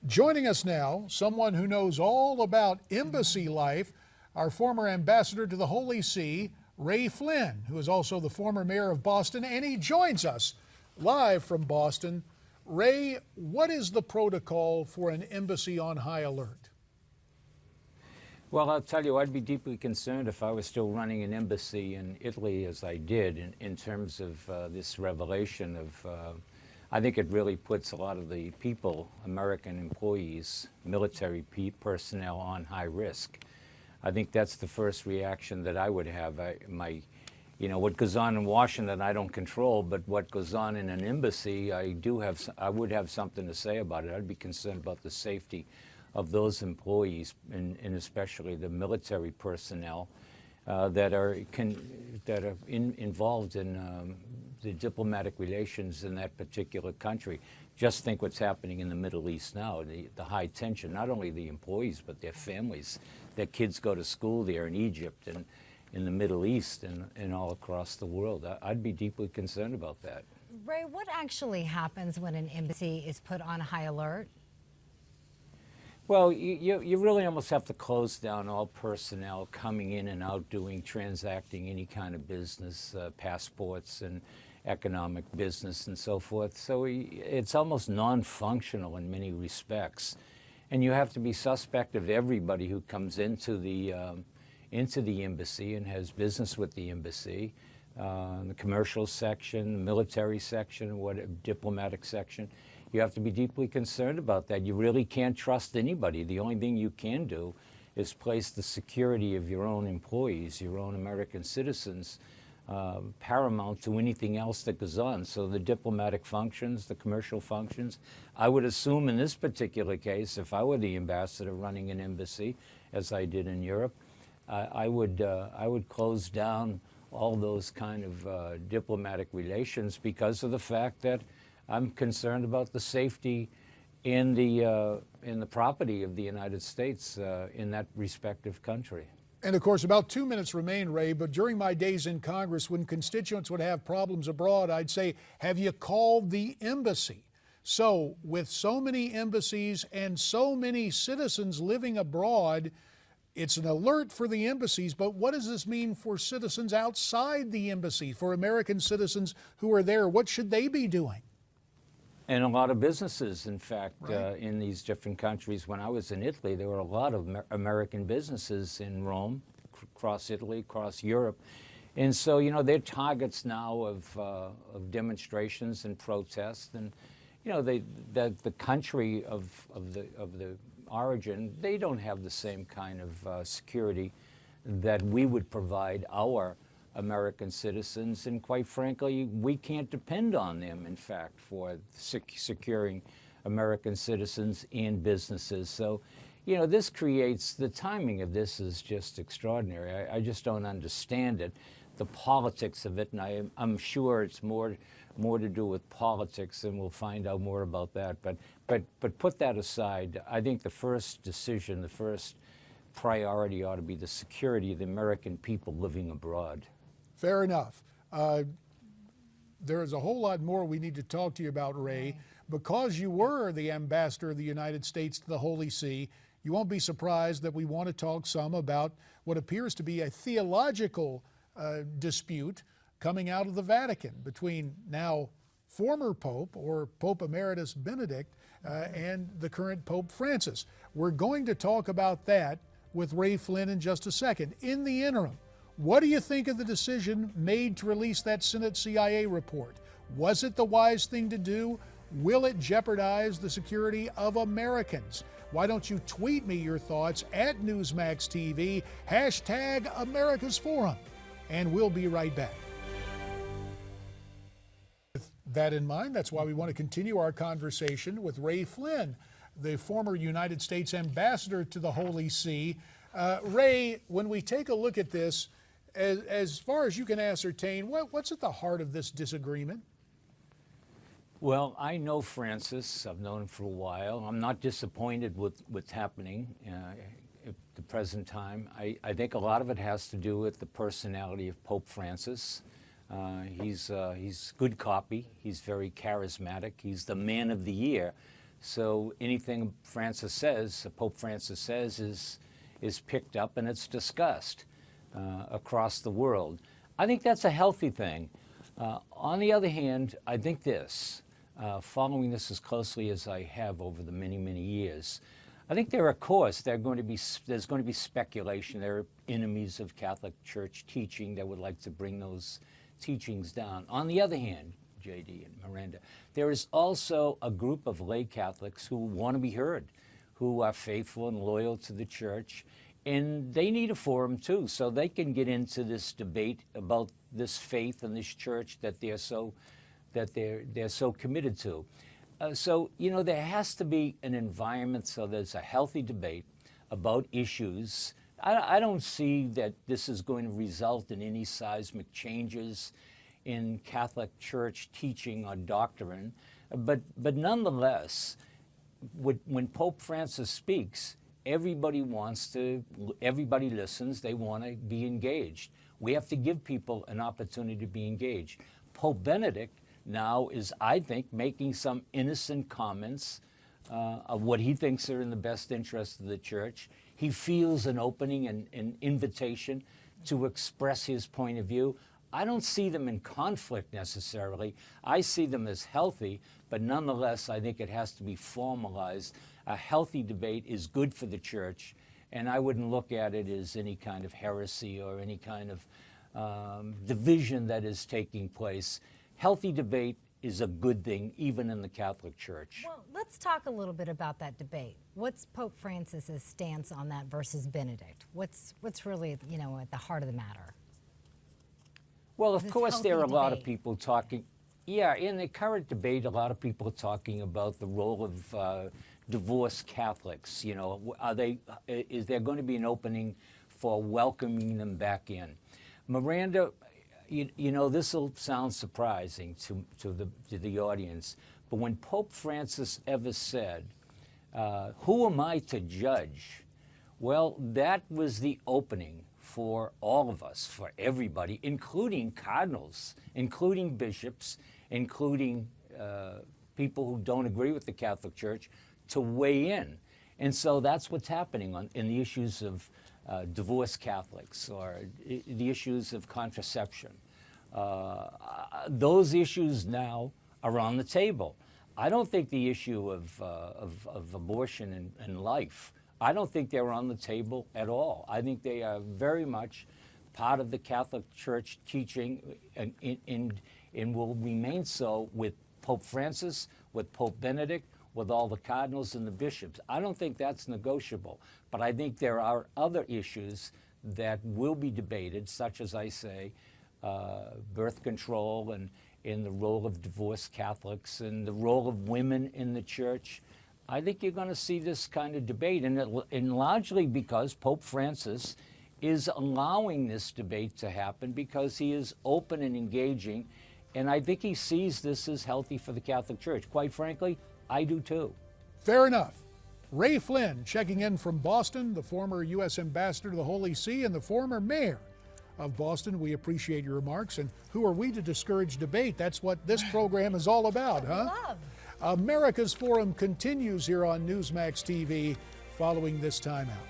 Joining us now, someone who knows all about embassy life, our former ambassador to the Holy See, Ray Flynn, who is also the former mayor of Boston, and he joins us live from Boston. Ray, what is the protocol for an embassy on high alert? Well, I'll tell you, I'd be deeply concerned if I was still running an embassy in Italy as I did in terms of this revelation of, I think it really puts a lot of the people, American employees, military personnel on high risk. I think that's the first reaction that I would have. What goes on in Washington, I don't control, but what goes on in an embassy, I would have something to say about it. I'd be concerned about the safety of those employees, and especially the military personnel that are involved in the diplomatic relations in that particular country. Just think what's happening in the Middle East now, the high tension, not only the employees, but their families. Their kids go to school there in Egypt and in the Middle East and all across the world. I'd be deeply concerned about that. Ray, what actually happens when an embassy is put on high alert? Well, you really almost have to close down all personnel coming in and out, transacting any kind of business, passports and economic business and so forth. So it's almost non-functional in many respects. And you have to be suspect of everybody who comes into the embassy and has business with the embassy, the commercial section, the military section, diplomatic section. You have to be deeply concerned about that. You really can't trust anybody. The only thing you can do is place the security of your own employees, your own American citizens, paramount to anything else that goes on. So the diplomatic functions, the commercial functions, I would assume in this particular case, if I were the ambassador running an embassy, as I did in Europe, I would close down all those kind of diplomatic relations because of the fact that I'm concerned about the safety in the property of the United States in that respective country. And of course, about 2 minutes remain, Ray, but during my days in Congress, when constituents would have problems abroad, I'd say, have you called the embassy? So with so many embassies and so many citizens living abroad, it's an alert for the embassies, but what does this mean for citizens outside the embassy, for American citizens who are there? What should they be doing? And a lot of businesses, in fact, right. In these different countries. When I was in Italy, there were a lot of American businesses in Rome, across Italy, across Europe. And so, they're targets now of demonstrations and protests. And, the country of the origin, they don't have the same kind of security that we would provide our American citizens, and quite frankly, we can't depend on them, in fact, for securing American citizens and businesses. So, this creates, the timing of this is just extraordinary. I just don't understand it, the politics of it, and I'm sure it's more to do with politics, and we'll find out more about that. But put that aside, I think the first decision, the first priority ought to be the security of the American people living abroad. Fair enough. There is a whole lot more we need to talk to you about, Ray. Because you were the ambassador of the United States to the Holy See, you won't be surprised that we want to talk some about what appears to be a theological dispute coming out of the Vatican between now former Pope, or Pope Emeritus Benedict, and the current Pope Francis. We're going to talk about that with Ray Flynn in just a second. In the interim, what do you think of the decision made to release that Senate CIA report? Was it the wise thing to do? Will it jeopardize the security of Americans? Why don't you tweet me your thoughts at Newsmax TV, hashtag America's Forum, and we'll be right back. With that in mind, that's why we want to continue our conversation with Ray Flynn, the former United States ambassador to the Holy See. Ray, when we take a look at this, as far as you can ascertain, what's at the heart of this disagreement? Well, I know Francis. I've known him for a while. I'm not disappointed with what's happening at the present time. I think a lot of it has to do with the personality of Pope Francis. He's good copy. He's very charismatic. He's the man of the year. So anything Pope Francis says, is picked up and it's discussed across the world. I think that's a healthy thing. On the other hand, I think following this as closely as I have over the many, many years, I think there's going to be speculation. There are enemies of Catholic Church teaching that would like to bring those teachings down. On the other hand, JD and Miranda, there is also a group of lay Catholics who want to be heard, who are faithful and loyal to the Church, and they need a forum too, so they can get into this debate about this faith and this Church that they're so committed to. So, there has to be an environment so there's a healthy debate about issues. I don't see that this is going to result in any seismic changes in Catholic Church teaching or doctrine, but nonetheless, when Pope Francis speaks, everybody listens, they want to be engaged. We have to give people an opportunity to be engaged. Pope Benedict now is, I think, making some innocent comments of what he thinks are in the best interest of the Church. He feels an opening and an invitation to express his point of view. I don't see them in conflict necessarily. I see them as healthy, but nonetheless, I think it has to be formalized. A healthy debate is good for the Church, and I wouldn't look at it as any kind of heresy or any kind of division that is taking place. Healthy debate is a good thing, even in the Catholic Church. Well, let's talk a little bit about that debate. What's Pope Francis's stance on that versus Benedict? What's really, at the heart of the matter? Well, of This course, there are a healthy lot of debate. people talking. Yeah, in the current debate, a lot of people are talking about the role of divorced Catholics. Is there going to be an opening for welcoming them back in? Miranda, this will sound surprising to the audience, but when Pope Francis ever said, "Who am I to judge?" Well, that was the opening for all of us, for everybody, including cardinals, including bishops, including people who don't agree with the Catholic Church, to weigh in. And so that's what's happening in the issues of divorced Catholics or the issues of contraception. Those issues now are on the table. I don't think the issue of abortion and life, I don't think they're on the table at all. I think they are very much part of the Catholic Church teaching and will remain so with Pope Francis, with Pope Benedict, with all the cardinals and the bishops. I don't think that's negotiable, but I think there are other issues that will be debated, such as I say, birth control and in the role of divorced Catholics and the role of women in the Church. I think you're going to see this kind of debate, and largely because Pope Francis is allowing this debate to happen because he is open and engaging, and I think he sees this as healthy for the Catholic Church. Quite frankly, I do too. Fair enough. Ray Flynn checking in from Boston, the former U.S. ambassador to the Holy See and the former mayor of Boston. We appreciate your remarks. And who are we to discourage debate? That's what this program is all about, huh? Love. America's Forum continues here on Newsmax TV following this timeout.